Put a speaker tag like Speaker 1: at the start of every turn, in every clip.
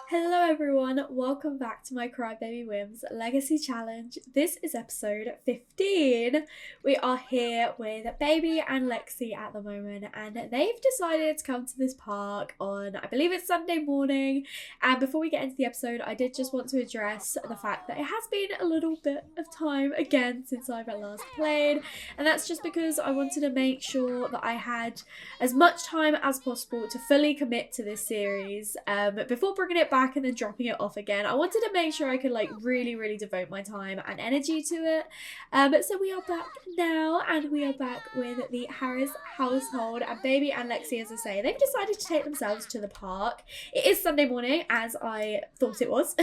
Speaker 1: Hello everyone, welcome back to my Crybaby Whims Legacy Challenge. This is episode 15. We are here with Baby and Lexi at the moment, and they've decided to come to this park on, I believe it's Sunday morning. And before we get into the episode, I did just want to address the fact that it has been a little bit of time again since I've at last played, and that's just because I wanted to make sure that I had as much time as possible to fully commit to this series before bringing it back and then dropping it off again. I wanted to make sure I could really devote my time and energy to it. So we are back now, and we are back with the Harris household, and Baby and Lexi, as I say, they've decided to take themselves to the park. It is Sunday morning, as I thought it was.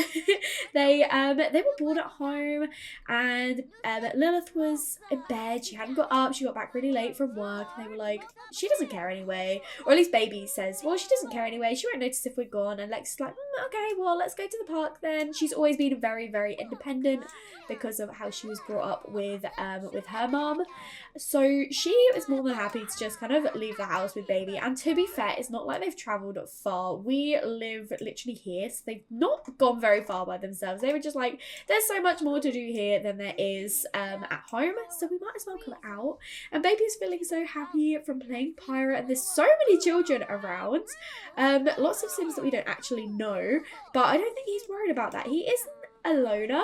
Speaker 1: They were bored at home, and Lilith was in bed. She hadn't got up. She got back really late from work, and they were like, she doesn't care anyway. Or at least Baby says, well, she doesn't care anyway. She won't notice if we're gone. And Lexi's like, okay, well, let's go to the park then. She's always been very independent because of how she was brought up with her mum. So she was more than happy to just kind of leave the house with Baby. And to be fair, it's not like they've travelled far. We live literally here, so they've not gone very far by themselves. They were just like, there's so much more to do here than there is at home, so we might as well come out. And Baby's feeling so happy from playing pirate, and there's so many children around. Lots of Sims that we don't actually know, but I don't think he's worried about that. He isn't a loner,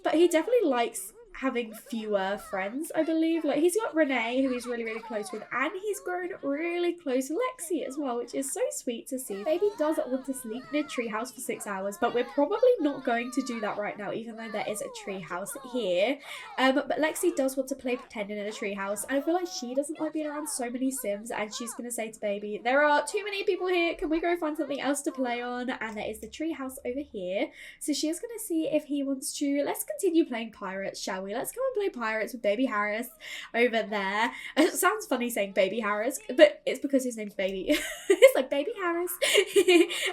Speaker 1: but he definitely likes having fewer friends, I believe. Like, he's got Renee, who he's really close with, and he's grown really close to Lexi as well, which is so sweet to see. Baby does want to sleep in a treehouse for 6 hours, but we're probably not going to do that right now, even though there is a treehouse here. But Lexi does want to play pretending in a treehouse, and I feel like she doesn't like being around so many Sims, and she's gonna say to Baby, there are too many people here, can we go find something else to play on? And there is the treehouse over here, so she is gonna see if he wants to. Let's continue playing pirates, shall we? Let's go and play pirates with Baby Harris over there. It sounds funny saying Baby Harris, but it's because his name's Baby. It's like Baby Harris.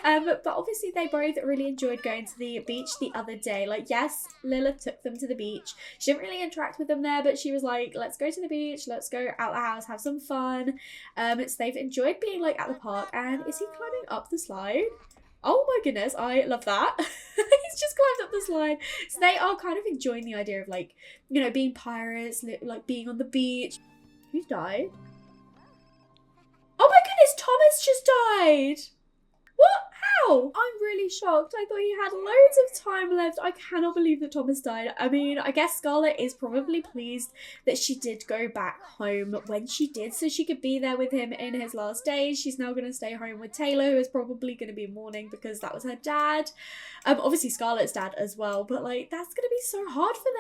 Speaker 1: But obviously they both really enjoyed going to the beach the other day. Like, yes, Lilith took them to the beach. She didn't really interact with them there, but she was like, let's go to the beach, let's go out the house, have some fun. So they've enjoyed being like at the park. And is he climbing up the slide? Oh my goodness, I love that. He's just climbed up the slide. So they are kind of enjoying the idea of, like, you know, being pirates, like being on the beach. Who died? Oh my goodness, Thomas just died. What? How? I'm really shocked. I thought he had loads of time left. I cannot believe that Thomas died. I mean, I guess Scarlett is probably pleased that she did go back home when she did, so she could be there with him in his last days. She's now going to stay home with Taylor, who is probably going to be mourning because that was her dad. Obviously Scarlett's dad as well, but like, that's going to be so hard for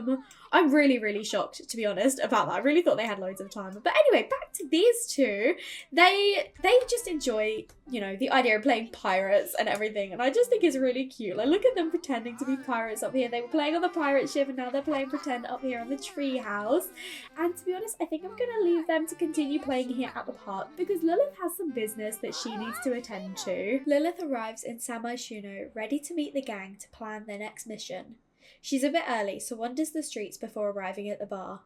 Speaker 1: them. I'm really shocked, to be honest, about that. I really thought they had loads of time. But anyway, back to these two. They just enjoy, you know, the idea of playing pirates and everything, and I just think it's really cute. Like, look at them pretending to be pirates up here. They were playing on the pirate ship, and now they're playing pretend up here on the tree house. And to be honest, I think I'm gonna leave them to continue playing here at the park because Lilith has some business that she needs to attend to. Lilith arrives in San Myshuno, ready to meet the gang to plan their next mission. She's a bit early, so wanders the streets before arriving at the bar.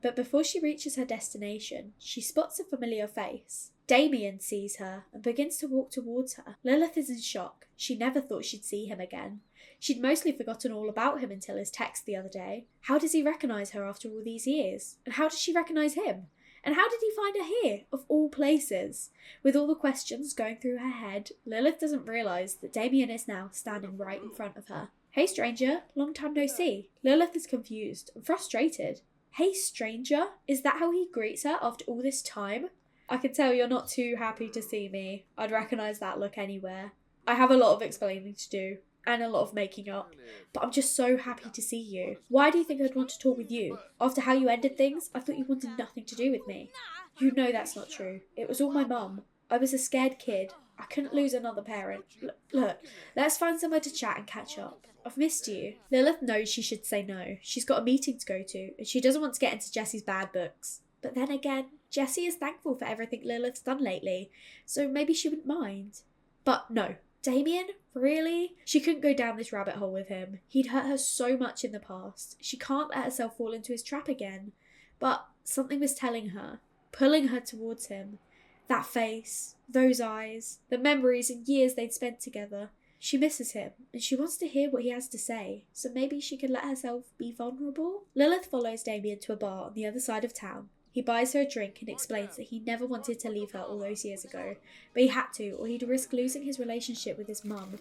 Speaker 1: But before she reaches her destination, she spots a familiar face. Damien sees her and begins to walk towards her. Lilith is in shock. She never thought she'd see him again. She'd mostly forgotten all about him until his text the other day. How does he recognise her after all these years? And how does she recognise him? And how did he find her here, of all places? With all the questions going through her head, Lilith doesn't realise that Damien is now standing right in front of her. Hey stranger, long time no see. Lilith is confused and frustrated. Hey stranger, is that how he greets her after all this time? I can tell you're not too happy to see me. I'd recognise that look anywhere. I have a lot of explaining to do, and a lot of making up, but I'm just so happy to see you. Why do you think I'd want to talk with you? After how you ended things, I thought you wanted nothing to do with me. You know that's not true. It was all my mum. I was a scared kid. I couldn't lose another parent. Look, let's find somewhere to chat and catch up. I've missed you. Lilith knows she should say no. She's got a meeting to go to, and she doesn't want to get into Jessie's bad books. But then again, Jessie is thankful for everything Lilith's done lately, so maybe she wouldn't mind. But no. Damien? Really? She couldn't go down this rabbit hole with him. He'd hurt her so much in the past. She can't let herself fall into his trap again. But something was telling her, pulling her towards him. That face, those eyes, the memories and years they'd spent together. She misses him, and she wants to hear what he has to say, so maybe she can let herself be vulnerable? Lilith follows Damien to a bar on the other side of town. He buys her a drink and explains that he never wanted to leave her all those years ago, but he had to, or he'd risk losing his relationship with his mum.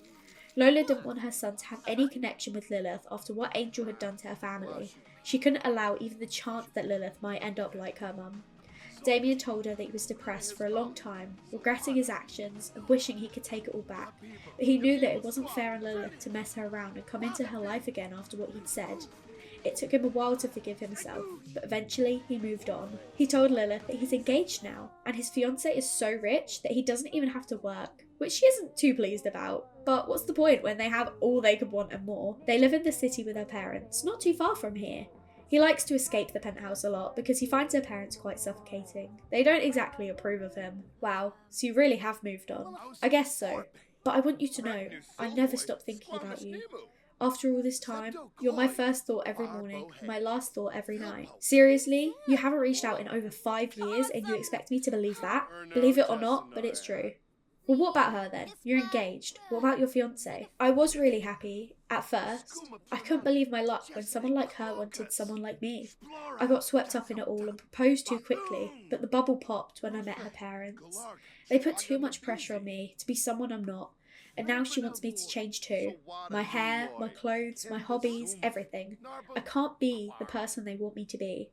Speaker 1: Lola didn't want her son to have any connection with Lilith after what Angel had done to her family. She couldn't allow even the chance that Lilith might end up like her mum. Damien told her that he was depressed for a long time, regretting his actions and wishing he could take it all back, but he knew that it wasn't fair on Lilith to mess her around and come into her life again after what he'd said. It took him a while to forgive himself, but eventually he moved on. He told Lilith that he's engaged now, and his fiancée is so rich that he doesn't even have to work, which she isn't too pleased about. But what's the point when they have all they could want and more? They live in the city with her parents, not too far from here. He likes to escape the penthouse a lot because he finds her parents quite suffocating. They don't exactly approve of him. Wow, so you really have moved on. I guess so. But I want you to know, I never stop thinking about you. After all this time, you're my first thought every morning and my last thought every night. Seriously, you haven't reached out in over 5 years and you expect me to believe that? Believe it or not, but it's true. Well, what about her then? You're engaged. What about your fiancé? I was really happy, at first. I couldn't believe my luck when someone like her wanted someone like me. I got swept up in it all and proposed too quickly, but the bubble popped when I met her parents. They put too much pressure on me to be someone I'm not, and now she wants me to change too. My hair, my clothes, my hobbies, everything. I can't be the person they want me to be.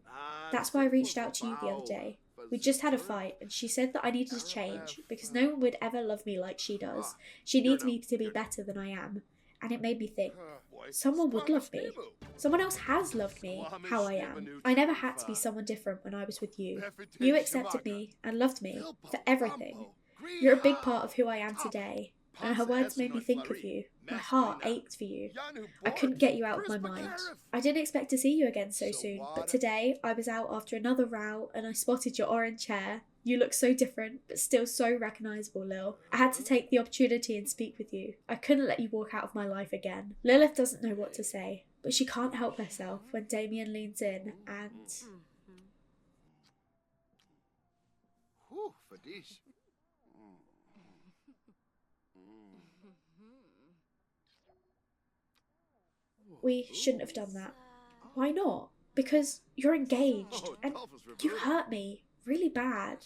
Speaker 1: That's why I reached out to you the other day. We just had a fight and she said that I needed to change because no one would ever love me like she does. She needs me to be better than I am. And it made me think, someone would love me. Someone else has loved me how I am. I never had to be someone different when I was with you. You accepted me and loved me for everything. You're a big part of who I am today. And her words made me think of you. My heart ached for you. I couldn't get you out of my mind. I didn't expect to see you again so soon, but today I was out after another row and I spotted your orange hair. You look so different, but still so recognisable, Lil. I had to take the opportunity and speak with you. I couldn't let you walk out of my life again. Lilith doesn't know what to say, but she can't help herself when Damien leans in and... We shouldn't have done that. Why not? Because you're engaged, and you hurt me really bad.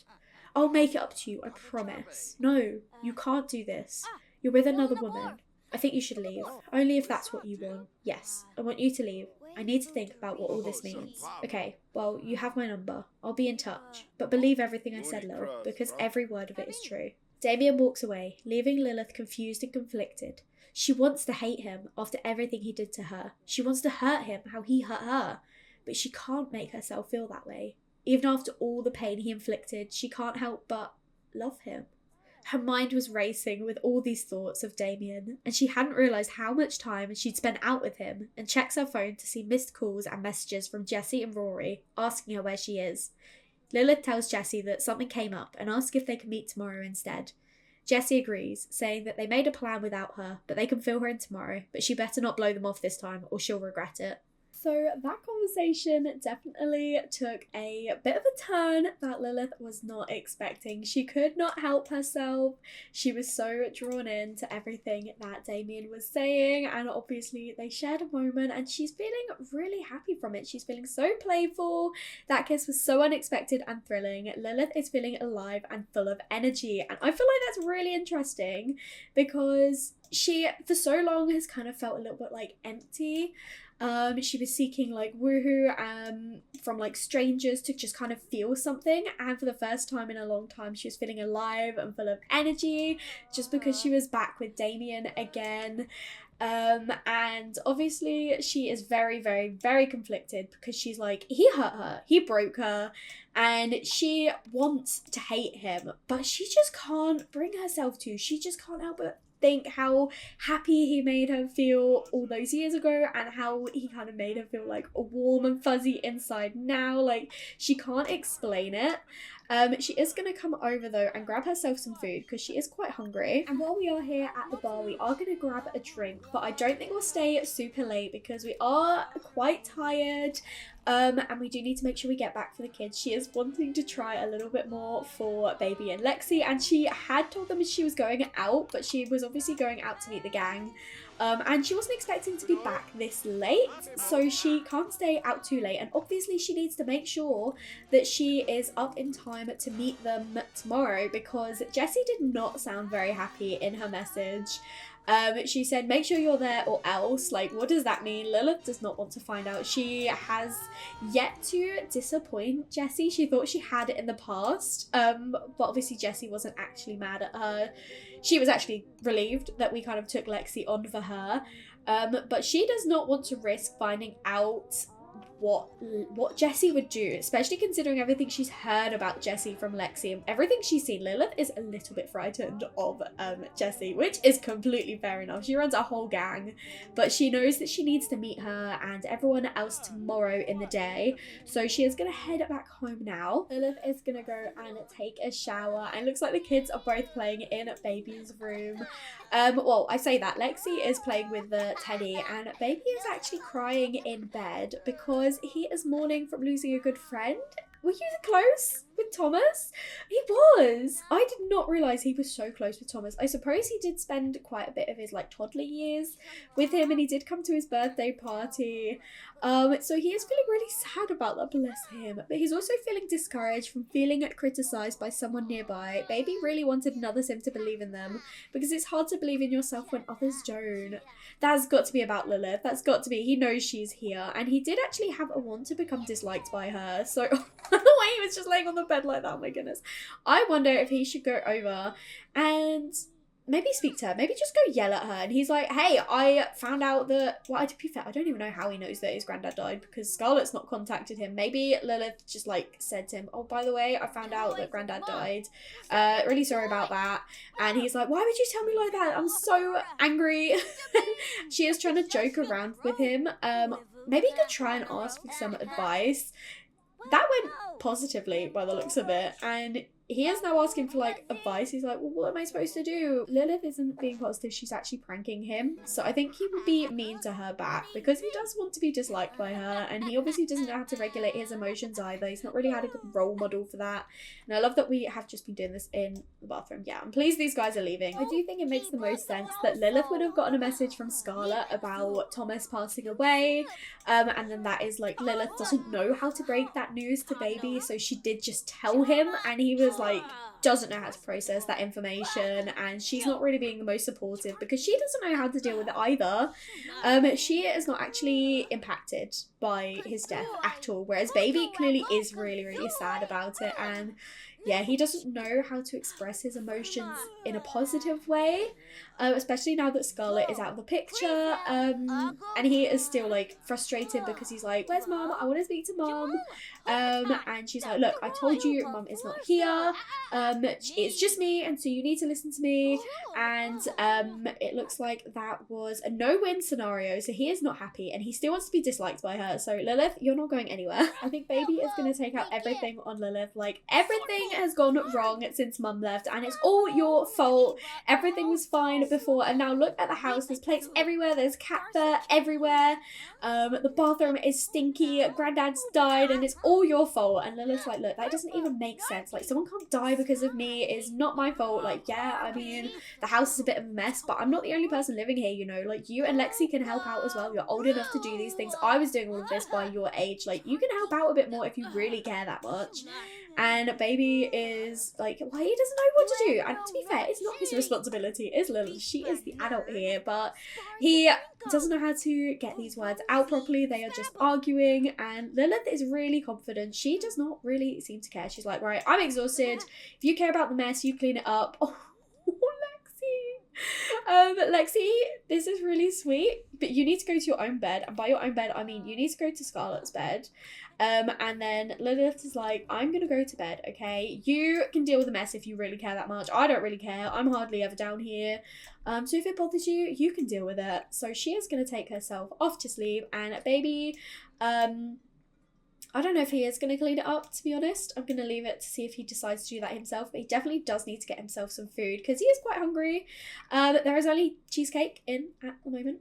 Speaker 1: I'll make it up to you, I promise. No, you can't do this. You're with another woman. I think you should leave. Only if that's what you want. Yes, I want you to leave. I need to think about what all this means. Okay, well, you have my number. I'll be in touch. But believe everything I said, Lil, because every word of it is true. Damien walks away, leaving Lilith confused and conflicted. She wants to hate him after everything he did to her. She wants to hurt him how he hurt her. But she can't make herself feel that way. Even after all the pain he inflicted, she can't help but love him. Her mind was racing with all these thoughts of Damien, and she hadn't realised how much time she'd spent out with him, and checks her phone to see missed calls and messages from Jessie and Rory, asking her where she is. Lilith tells Jessie that something came up and asks if they can meet tomorrow instead. Jessie agrees, saying that they made a plan without her, but they can fill her in tomorrow, but she better not blow them off this time or she'll regret it. So that conversation definitely took a bit of a turn that Lilith was not expecting. She could not help herself. She was so drawn in to everything that Damien was saying, and obviously they shared a moment and she's feeling really happy from it. She's feeling so playful. That kiss was so unexpected and thrilling. Lilith is feeling alive and full of energy, and I feel like that's really interesting because she for so long has kind of felt a little bit like empty. She was seeking like woohoo from like strangers to just kind of feel something, and for the first time in a long time she was feeling alive and full of energy just because she was back with Damien again. And obviously she is very, very, very conflicted because she's like, he hurt her, he broke her, and she wants to hate him, but she just can't bring herself to. She just can't help but think how happy he made her feel all those years ago and how he kind of made her feel like warm and fuzzy inside now. Like, she can't explain it. She is going to come over though and grab herself some food because she is quite hungry. And while we are here at the bar, we are going to grab a drink, but I don't think we'll stay super late because we are quite tired. And we do need to make sure we get back for the kids. She is wanting to try a little bit more for Baby and Lexi, and she had told them she was going out, but she was obviously going out to meet the gang. And she wasn't expecting to be back this late, so she can't stay out too late, and obviously she needs to make sure that she is up in time to meet them tomorrow, because Jessie did not sound very happy in her message. She said, make sure you're there or else. Like, what does that mean? Lilith does not want to find out. She has yet to disappoint Jessie. She thought she had it in the past, but obviously Jessie wasn't actually mad at her. She was actually relieved that we kind of took Lexi on for her, but she does not want to risk finding out what Jessie would do, especially considering everything she's heard about Jessie from Lexi and everything she's seen. Lilith is a little bit frightened of Jessie, which is completely fair enough. She runs a whole gang, but she knows that she needs to meet her and everyone else tomorrow in the day, so she is gonna head back home now. Lilith is gonna go and take a shower, and it looks like the kids are both playing in Baby's room. Well, I say that Lexi is playing with the teddy, and Baby is actually crying in bed because he is mourning from losing a good friend. Were you close with Thomas? He was. I did not realise he was so close with Thomas. I suppose he did spend quite a bit of his like toddler years with him, and he did come to his birthday party. So he is feeling really sad about that, bless him. But he's also feeling discouraged from feeling criticised by someone nearby. Baby really wanted another sim to believe in them, because it's hard to believe in yourself when others don't. That's got to be about Lilith. That's got to be. He knows she's here, and he did actually have a want to become disliked by her. So the way he was just laying on the bed like that, oh my goodness. I wonder if he should go over and maybe speak to her, maybe just go yell at her. And he's like, hey, I found out that, well, to be fair, I don't even know how he knows that his granddad died, because Scarlett's not contacted him. Maybe Lilith just like said to him, oh, by the way, I found out that granddad died. Really sorry about that. And he's like, why would you tell me like that? I'm so angry. She is trying to joke around with him. Maybe he could try and ask for some advice. That went positively by the looks of it, and he is now asking for like advice. He's like, well, what am I supposed to do? Lilith isn't being positive, she's actually pranking him. So I think he would be mean to her back, because he does want to be disliked by her, and he obviously doesn't know how to regulate his emotions either. He's not really had a good role model for that. And I love that we have just been doing this in the bathroom. Yeah, I'm pleased these guys are leaving. I do think it makes the most sense that Lilith would have gotten a message from Scarlett about Thomas passing away, and then that is like, Lilith doesn't know how to break that news to Baby, so she did just tell him, and he was like, doesn't know how to process that information, and she's not really being the most supportive because she doesn't know how to deal with it either. She is not actually impacted by his death at all, whereas Baby clearly is really, really sad about it, and yeah, he doesn't know how to express his emotions in a positive way, especially now that Scarlett is out of the picture, and he is still like frustrated because he's like, where's Mum? I want to speak to Mum. And she's like, look, I told you Mum is not here, it's just me, and so you need to listen to me. And it looks like that was a no-win scenario, so he is not happy, and he still wants to be disliked by her. So Lilith, you're not going anywhere. I think Baby is going to take out everything on Lilith. Like, everything has gone wrong since Mum left, and it's all your fault. Everything was fine before, and now look at the house. There's plates everywhere, there's cat fur everywhere, the bathroom is stinky, Granddad's died, and it's all your fault. And Lilith's like, look, that doesn't even make sense. Like, someone can't die because of me. It's not my fault. Like, yeah, I mean, the house is a bit of a mess, but I'm not the only person living here, you know. Like, you and Lexi can help out as well. You're old enough to do these things. I was doing all of this by your age. Like, you can help out a bit more if you really care that much. And Baby is like, well, he doesn't know what to do. And to be fair, it's not his responsibility, it's Lilith. She is the adult here, but he doesn't know how to get these words out properly. They are just arguing, and Lilith is really confident. She does not really seem to care. She's like, right, I'm exhausted. If you care about the mess, you clean it up. Oh, Lexi, this is really sweet, but you need to go to your own bed, and by your own bed I mean you need to go to Scarlett's bed. And then Lilith is like, I'm gonna go to bed, okay? You can deal with the mess if you really care that much. I don't really care. I'm hardly ever down here. So if it bothers you, you can deal with it. So she is gonna take herself off to sleep, and Baby, I don't know if he is going to clean it up, to be honest. I'm going to leave it to see if he decides to do that himself. But he definitely does need to get himself some food because he is quite hungry. There is only cheesecake in at the moment.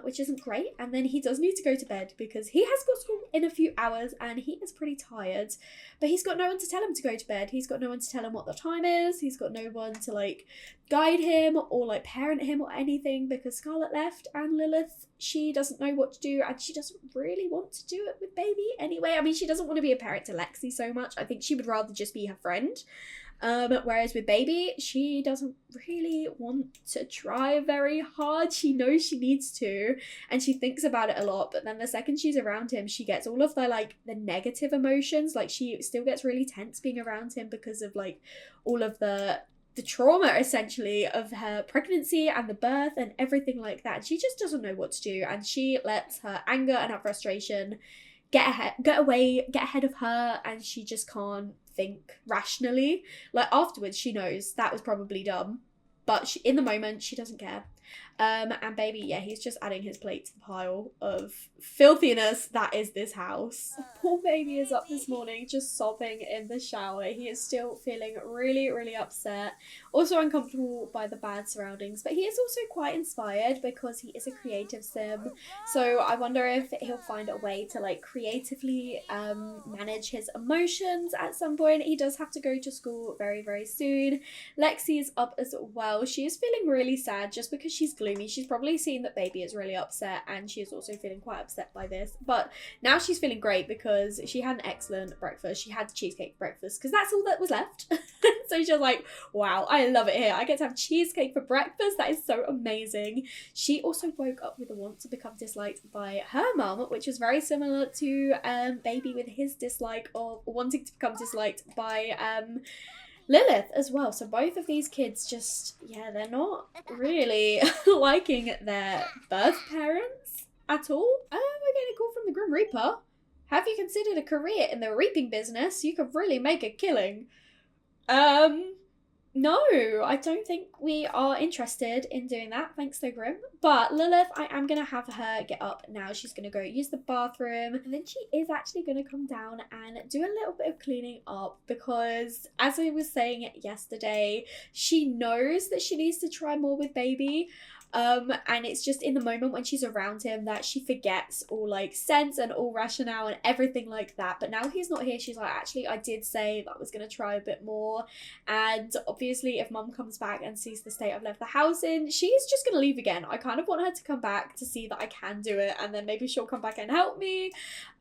Speaker 1: which isn't great. And then he does need to go to bed because he has got school in a few hours and he is pretty tired. But he's got no one to tell him to go to bed. He's got no one to tell him what the time is. He's got no one to like guide him or like parent him or anything because Scarlett left, and Lilith, she doesn't know what to do and she doesn't really want to do it with baby anyway. I mean, she doesn't want to be a parent to Lexi so much. I think she would rather just be her friend. Whereas with baby, she doesn't really want to try very hard. She knows she needs to and she thinks about it a lot, but then the second she's around him, she gets all of the like the negative emotions. Like she still gets really tense being around him because of like all of the trauma essentially of her pregnancy and the birth and everything like that. And she just doesn't know what to do, and she lets her anger and her frustration get ahead of her, and she just can't think rationally. Like afterwards she knows that was probably dumb, but in the moment she doesn't care. And baby, yeah, he's just adding his plate to the pile of filthiness that is this house. Poor baby is up this morning just sobbing in the shower. He is still feeling really, really upset, also uncomfortable by the bad surroundings, but he is also quite inspired because he is a creative sim. So I wonder if he'll find a way to like creatively manage his emotions at some point. He does have to go to school very, very soon. Lexi is up as well. She is feeling really sad just because she's gloomy. She's probably seen that baby is really upset and she is also feeling quite upset by this, but now she's feeling great because she had an excellent breakfast. She had cheesecake for breakfast because that's all that was left. So she was like, wow, I love it here. I get to have cheesecake for breakfast. That is so amazing. She also woke up with a want to become disliked by her mum, which was very similar to baby with his dislike of wanting to become disliked by Lilith as well. So both of these kids just, yeah, they're not really liking their birth parents at all. We're getting a call from the Grim Reaper. Have you considered a career in the reaping business? You could really make a killing. No, I don't think we are interested in doing that, thanks though, Grim. But Lilith, I am going to have her get up now. She's going to go use the bathroom, and then she is actually going to come down and do a little bit of cleaning up because, as I was saying yesterday, she knows that she needs to try more with baby. And it's just in the moment when she's around him that she forgets all like sense and all rationale and everything like that. But now he's not here, she's like, actually, I did say that I was going to try a bit more. And obviously if mum comes back and sees the state I've left the house in, she's just going to leave again. I kind of want her to come back to see that I can do it, and then maybe she'll come back and help me.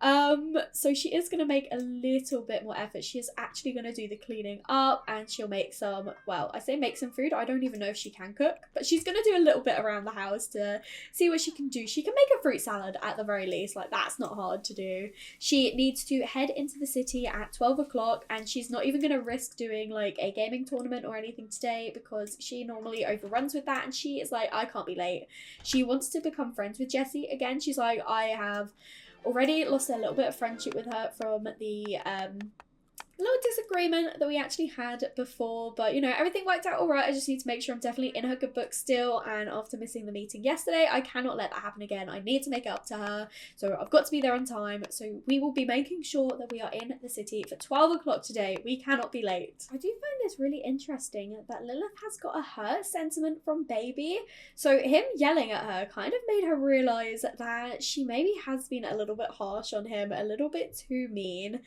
Speaker 1: So she is going to make a little bit more effort. She is actually going to do the cleaning up, and she'll make some, well, I say make some food. I don't even know if she can cook, but she's going to do a little bit around the house to see what she can do. She can make a fruit salad at the very least. Like, that's not hard to do. She needs to head into the city at 12 o'clock, and she's not even going to risk doing like a gaming tournament or anything today because she normally overruns with that, and she is like, I can't be late. She wants to become friends with Jessie again. She's like, I have already lost a little bit of friendship with her from the little disagreement that we actually had before, but you know, everything worked out all right. I just need to make sure I'm definitely in her good books still, and after missing the meeting yesterday, I cannot let that happen again. I need to make it up to her, so I've got to be there on time. So we will be making sure that we are in the city for 12 o'clock today. We cannot be late. I do find this really interesting that Lilith has got a hurt sentiment from baby, so him yelling at her kind of made her realise that she maybe has been a little bit harsh on him, a little bit too mean.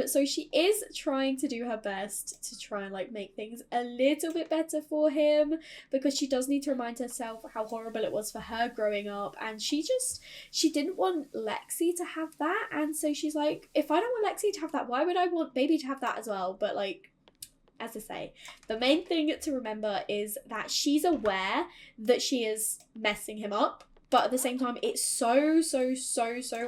Speaker 1: So she is trying to do her best to try and like make things a little bit better for him, because she does need to remind herself how horrible it was for her growing up, and she didn't want Lexi to have that, and so she's like, if I don't want Lexi to have that, why would I want baby to have that as well? But like, as I say, the main thing to remember is that she's aware that she is messing him up, but at the same time, it's so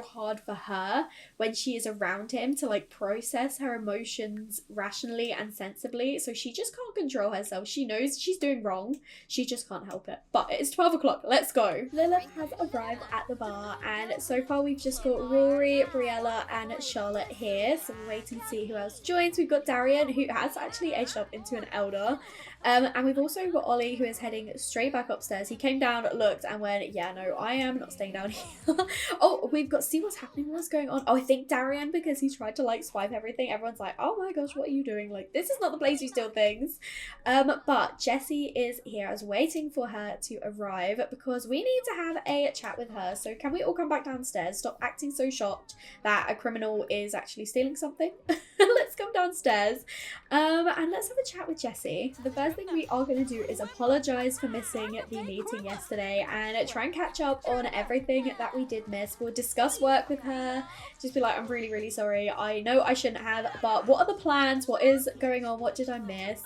Speaker 1: hard for her when she is around him to like process her emotions rationally and sensibly. So she just can't control herself. She knows she's doing wrong. She just can't help it. But it's 12 o'clock. Let's go. Lilith has arrived at the bar, and so far we've just got Rory, Briella, and Charlotte here. So we'll wait and see who else joins. We've got Darian, who has actually aged up into an elder. And we've also got Ollie, who is heading straight back upstairs. He came down, looked, and went, yeah, no, I am not staying down here. Oh, we've got to see what's happening, what's going on. Oh, I think Darian, because he's tried to like swipe everything, everyone's like, oh my gosh, what are you doing? Like, this is not the place you steal things. But Jessie is here. I was waiting for her to arrive because we need to have a chat with her. So can we all come back downstairs? Stop acting so shocked that a criminal is actually stealing something. Let's come downstairs and let's have a chat with Jessie. So the first thing we are going to do is apologise for missing the meeting yesterday and try and catch up on everything that we did miss. We'll discuss work with her, just be like, I'm really, really sorry. I know I shouldn't have, but what are the plans? What is going on? What did I miss?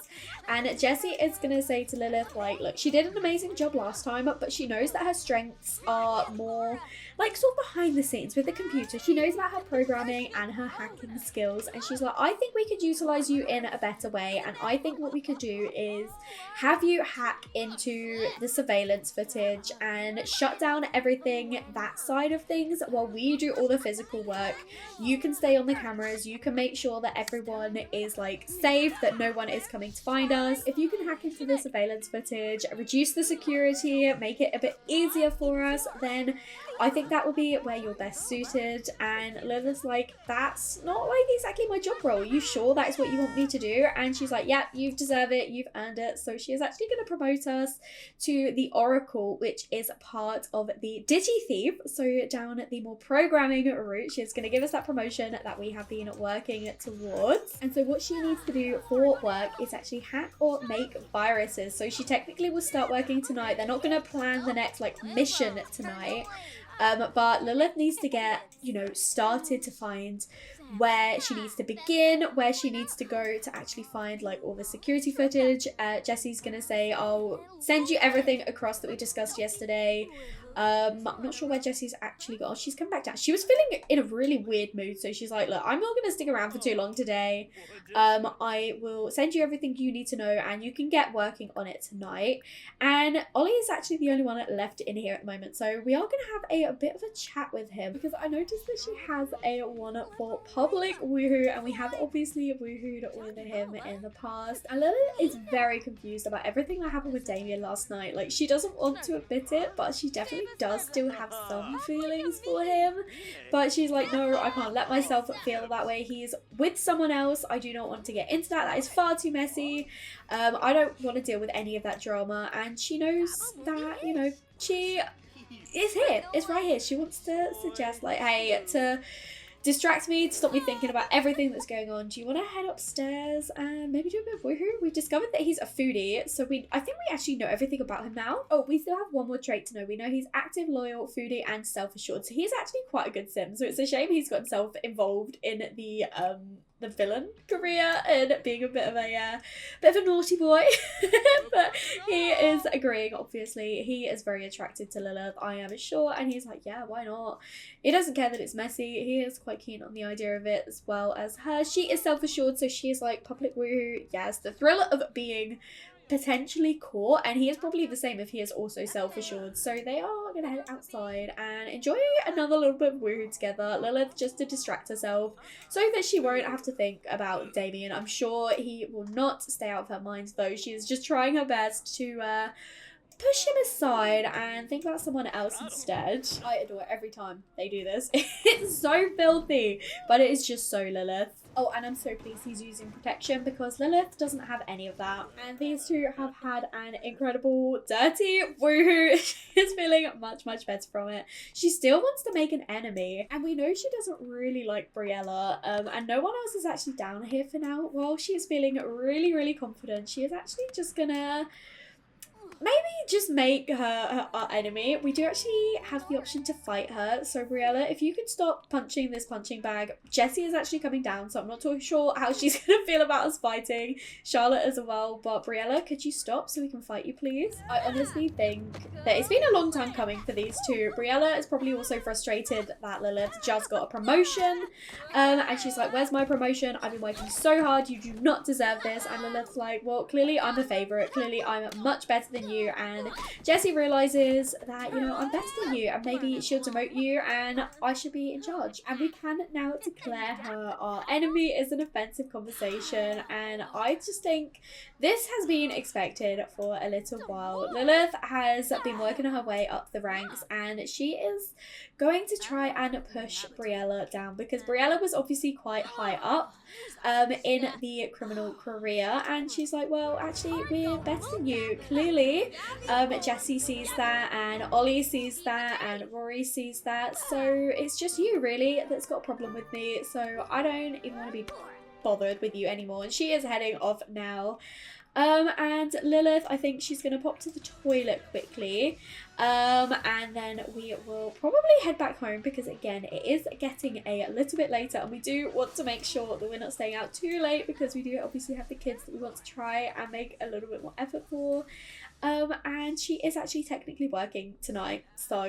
Speaker 1: And Jessie is going to say to Lilith, like, look, she did an amazing job last time, but she knows that her strengths are more like sort of behind the scenes with the computer. She knows about her programming and her hacking skills, and she's like, I think we could utilize you in a better way, and I think what we could do is have you hack into the surveillance footage and shut down everything, that side of things, while we do all the physical work. You can stay on the cameras, you can make sure that everyone is like safe, that no one is coming to find us. If you can hack into the surveillance footage, reduce the security, make it a bit easier for us, then I think that will be where you're best suited. And Lilith's like, that's not like exactly my job role. Are you sure that is what you want me to do? And she's like, yeah, you deserve it, you've earned it. So she is actually going to promote us to the Oracle, which is part of the Digi Thief. So down the more programming route, she's going to give us that promotion that we have been working towards. And so what she needs to do for work is actually hack or make viruses. So she technically will start working tonight. They're not going to plan the next like mission tonight. But Lilith needs to get, you know, started to find where she needs to begin, where she needs to go to actually find like all the security footage. Jessie's gonna say, I'll send you everything across that we discussed yesterday. I'm not sure where Jessie's actually gone. She's come back down. She was feeling in a really weird mood, so she's like, look, I'm not going to stick around for too long today. I will send you everything you need to know, and you can get working on it tonight. And Ollie is actually the only one left in here at the moment, so we are going to have a bit of a chat with him, because I noticed that she has a one for public woohoo, and we have obviously woohooed with him in the past. And Lilith is very confused about everything that happened with Damien last night. Like, she doesn't want to admit it, but she definitely does still have some feelings for him, but she's like, no, I can't let myself feel that way. He's with someone else. I do not want to get into that. That is far too messy. I don't want to deal with any of that drama, and she knows that, you know, she is here. It's right here. She wants to suggest like, hey, to distract me, to stop me thinking about everything that's going on, do you want to head upstairs and maybe do a bit of woohoo? We've discovered that he's a foodie, so I think we actually know everything about him now. Oh, we still have one more trait to know. We know he's active, loyal, foodie, and self-assured, so he's actually quite a good sim. So it's a shame he's got himself involved in the villain career and being a bit of a naughty boy. But he is agreeing, obviously. He is very attracted to Lilith, I am sure, and he's like, yeah, why not? He doesn't care that it's messy. He is quite keen on the idea of it, as well as her. She is self-assured, so she is like, public woohoo, yes. The thrill of being potentially caught, and he is probably the same if he is also self-assured. So they are gonna head outside and enjoy another little bit of woohoo together. Lilith just to distract herself so that she won't have to think about Damien. I'm sure he will not stay out of her mind, though. She is just trying her best to push him aside and think about someone else instead. I adore it every time they do this. It's so filthy, but it is just so Lilith. Oh, and I'm so pleased he's using protection, because Lilith doesn't have any of that. And these two have had an incredible dirty woohoo. She's feeling much, much better from it. She still wants to make an enemy, and we know she doesn't really like Briella, and no one else is actually down here for now. While she is feeling really, really confident, she is actually just gonna maybe just make her our enemy. We do actually have the option to fight her. So Briella, if you could stop punching this punching bag. Jessie is actually coming down, so I'm not too sure how she's going to feel about us fighting. Charlotte as well. But Briella, could you stop so we can fight you, please? I honestly think that it's been a long time coming for these two. Briella is probably also frustrated that Lilith just got a promotion. And she's like, where's my promotion? I've been working so hard. You do not deserve this. And Lilith's like, well, clearly I'm a favourite. Clearly I'm much better than than you, and Jessie realizes that, you know, I'm better than you, and maybe she'll demote you and I should be in charge. And we can now declare her our enemy. Is an offensive conversation, and I just think this has been expected for a little while. Lilith has been working her way up the ranks, and she is going to try and push Briella down, because Briella was obviously quite high up in the criminal career, and she's like, well, actually, we're better than you. Clearly, Jessie sees that, and Ollie sees that, and Rory sees that, so it's just you, really, that's got a problem with me, so I don't even want to be bothered with you anymore. And she is heading off now. And Lilith, I think she's going to pop to the toilet quickly, and then we will probably head back home, because again, it is getting a little bit later, and we do want to make sure that we're not staying out too late, because we do obviously have the kids that we want to try and make a little bit more effort for. And she is actually technically working tonight, so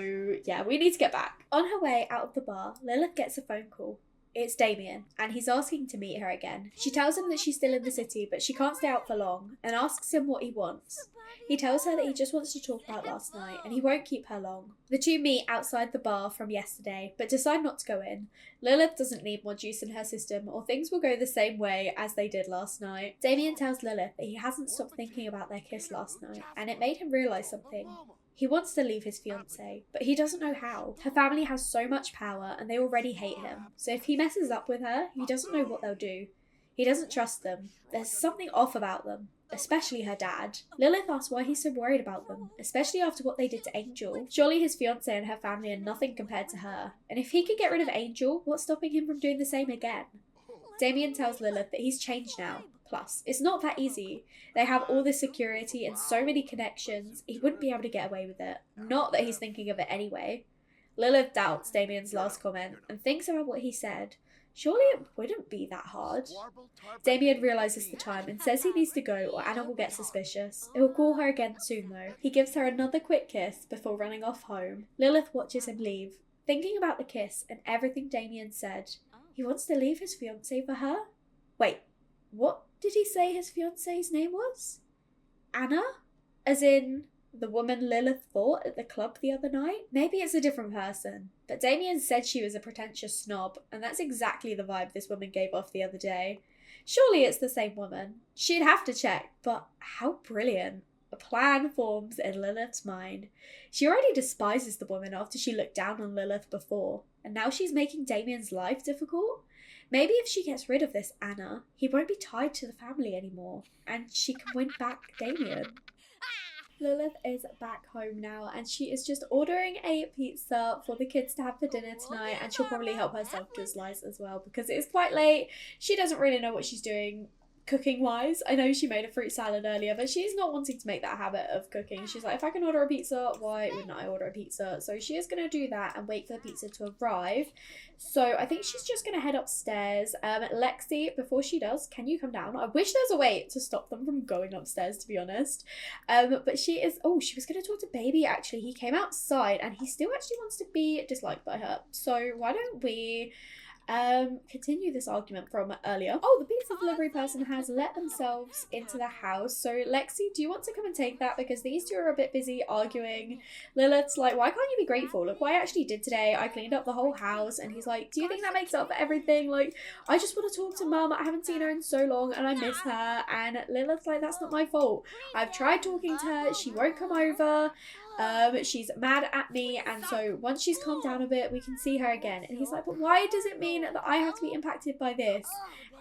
Speaker 1: yeah, we need to get back. On her way out of the bar, Lilith gets a phone call. It's Damien, and he's asking to meet her again. She tells him that she's still in the city, but she can't stay out for long, and asks him what he wants. He tells her that he just wants to talk about last night, and he won't keep her long. The two meet outside the bar from yesterday, but decide not to go in. Lilith doesn't need more juice in her system, or things will go the same way as they did last night. Damien tells Lilith that he hasn't stopped thinking about their kiss last night, and it made him realise something. He wants to leave his fiancée, but he doesn't know how. Her family has so much power, and they already hate him. So if he messes up with her, he doesn't know what they'll do. He doesn't trust them. There's something off about them, especially her dad. Lilith asks why he's so worried about them, especially after what they did to Angel. Surely his fiancée and her family are nothing compared to her. And if he can get rid of Angel, what's stopping him from doing the same again? Damien tells Lilith that he's changed now. Plus, it's not that easy. They have all this security and so many connections, he wouldn't be able to get away with it. Not that he's thinking of it anyway. Lilith doubts Damien's last comment and thinks about what he said. Surely it wouldn't be that hard. Damien realises the time and says he needs to go or Anna will get suspicious. He'll call her again soon though. He gives her another quick kiss before running off home. Lilith watches him leave, thinking about the kiss and everything Damien said. He wants to leave his fiancée for her? Wait, what did he say his fiancée's name was? Anna? As in the woman Lilith thought at the club the other night? Maybe it's a different person. But Damien said she was a pretentious snob, and that's exactly the vibe this woman gave off the other day. Surely it's the same woman. She'd have to check, but how brilliant. A plan forms in Lilith's mind. She already despises the woman after she looked down on Lilith before, and now she's making Damien's life difficult? Maybe if she gets rid of this Anna, he won't be tied to the family anymore, and she can win back Damien. Lilith is back home now, and she is just ordering a pizza for the kids to have for dinner tonight, and she'll probably help herself to a slice as well, because it is quite late. She doesn't really know what she's doing cooking wise. I know she made a fruit salad earlier, but she's not wanting to make that habit of cooking. She's like, if I can order a pizza, why wouldn't I order a pizza? So she is going to do that and wait for the pizza to arrive. So I think she's just going to head upstairs. Lexi, before she does, can you come down? I wish there's a way to stop them from going upstairs, to be honest. But she is, oh, she was going to talk to Baby actually. He came outside and he still actually wants to be disliked by her. So why don't we continue this argument from earlier. Oh, the pizza delivery person has let themselves into the house. So Lexi, do you want to come and take that? Because these two are a bit busy arguing. Lilith's like, why can't you be grateful? Look what I actually did today. I cleaned up the whole house. And he's like, do you think that makes up for everything? Like, I just want to talk to Mum. I haven't seen her in so long and I miss her. And Lilith's like, that's not my fault. I've tried talking to her. She won't come over. She's mad at me, and so once she's calmed down a bit, we can see her again. And he's like, but why does it mean that I have to be impacted by this?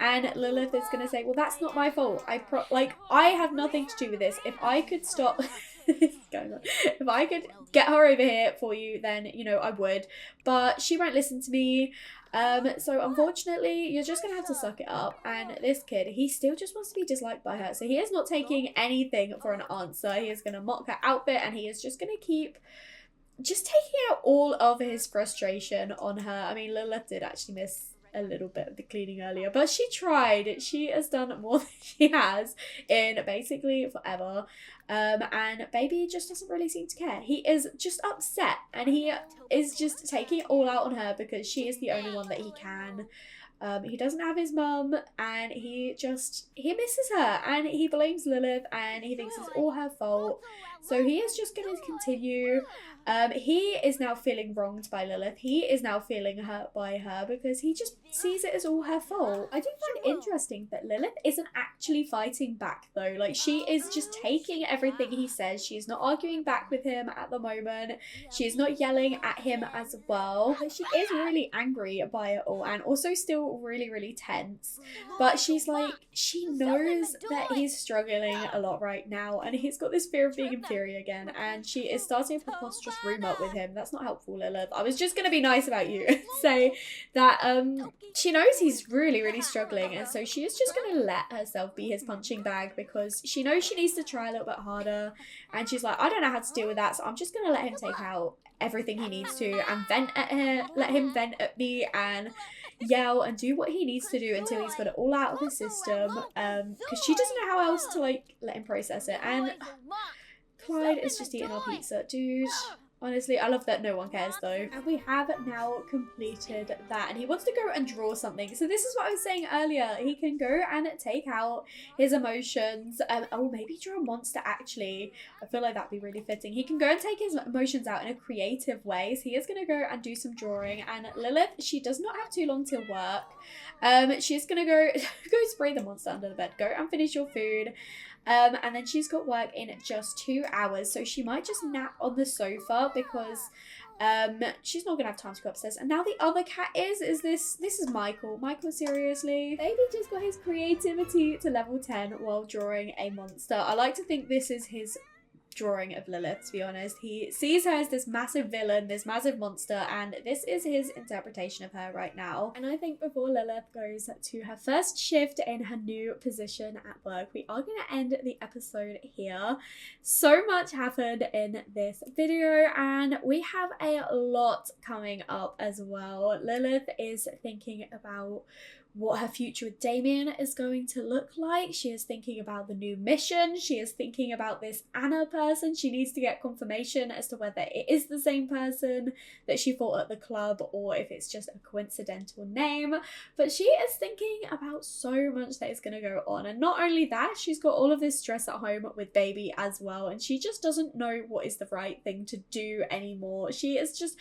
Speaker 1: And Lilith is going to say, well, that's not my fault. I have nothing to do with this. If I could stop this is going on. If I could get her over here for you, then, you know, I would. But she won't listen to me. So unfortunately, you're just going to have to suck it up. And this kid, he still just wants to be disliked by her. So he is not taking anything for an answer. He is going to mock her outfit, and he is just going to keep just taking out all of his frustration on her. I mean, Lilith did actually miss a little bit of the cleaning earlier, but she tried. She has done more than she has in basically forever. And Baby just doesn't really seem to care. He is just upset, and he is just taking it all out on her because she is the only one that he can He doesn't have his mum, and he misses her, and he blames Lilith, and he thinks it's all her fault. So he is just going to continue. He is now feeling wronged by Lilith. He is now feeling hurt by her because he just sees it as all her fault. I do find it interesting that Lilith isn't actually fighting back though. Like, she is just taking everything he says. She's not arguing back with him at the moment. She's not yelling at him as well. But she is really angry by it all, and also still really, really tense. But she's like, she knows that he's struggling a lot right now, and he's got this fear of being inferior again, and she is starting a preposterous rumor with him. That's not helpful, Lilith. I was just gonna be nice about you and say that she knows he's really, really struggling, and so she is just gonna let herself be his punching bag because she knows she needs to try a little bit harder, and she's like, I don't know how to deal with that, so I'm just gonna let him take out everything he needs to and vent at her, let him vent at me and yell and do what he needs to do until he's got it all out of his system, because she doesn't know how else to like let him process it. And Clyde is just eating our pizza. Dude, honestly, I love that no one cares though. And we have now completed that, and he wants to go and draw something. So this is what I was saying earlier. He can go and take out his emotions. Oh, maybe draw a monster actually. I feel like that'd be really fitting. He can go and take his emotions out in a creative way. So he is going to go and do some drawing. And Lilith, she does not have too long till work. She's going to go spray the monster under the bed. Go and finish your food. And then she's got work in just 2 hours, so she might just nap on the sofa because she's not gonna have time to go upstairs. And now the other cat is this is Michael. Michael, seriously? Baby just got his creativity to level 10 while drawing a monster. I like to think this is his drawing of Lilith, to be honest. He sees her as this massive villain, this massive monster, and this is his interpretation of her right now. And I think before Lilith goes to her first shift in her new position at work, we are going to end the episode here. So much happened in this video, and we have a lot coming up as well. Lilith is thinking about what her future with Damien is going to look like. She is thinking about the new mission. She is thinking about this Anna person. She needs to get confirmation as to whether it is the same person that she fought at the club or if it's just a coincidental name. But she is thinking about so much that is going to go on. And not only that, she's got all of this stress at home with baby as well. And she just doesn't know what is the right thing to do anymore. She's just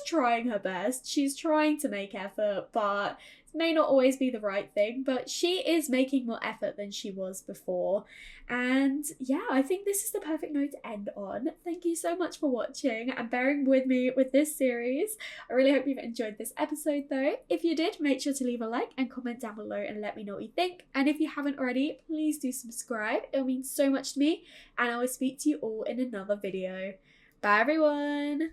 Speaker 1: trying her best. She's trying to make effort, but may not always be the right thing, but she is making more effort than she was before. And yeah, I think this is the perfect note to end on. Thank you so much for watching and bearing with me with this series. I really hope you've enjoyed this episode though. If you did, make sure to leave a like and comment down below and let me know what you think. And if you haven't already, please do subscribe. It'll mean so much to me, and I will speak to you all in another video. Bye everyone!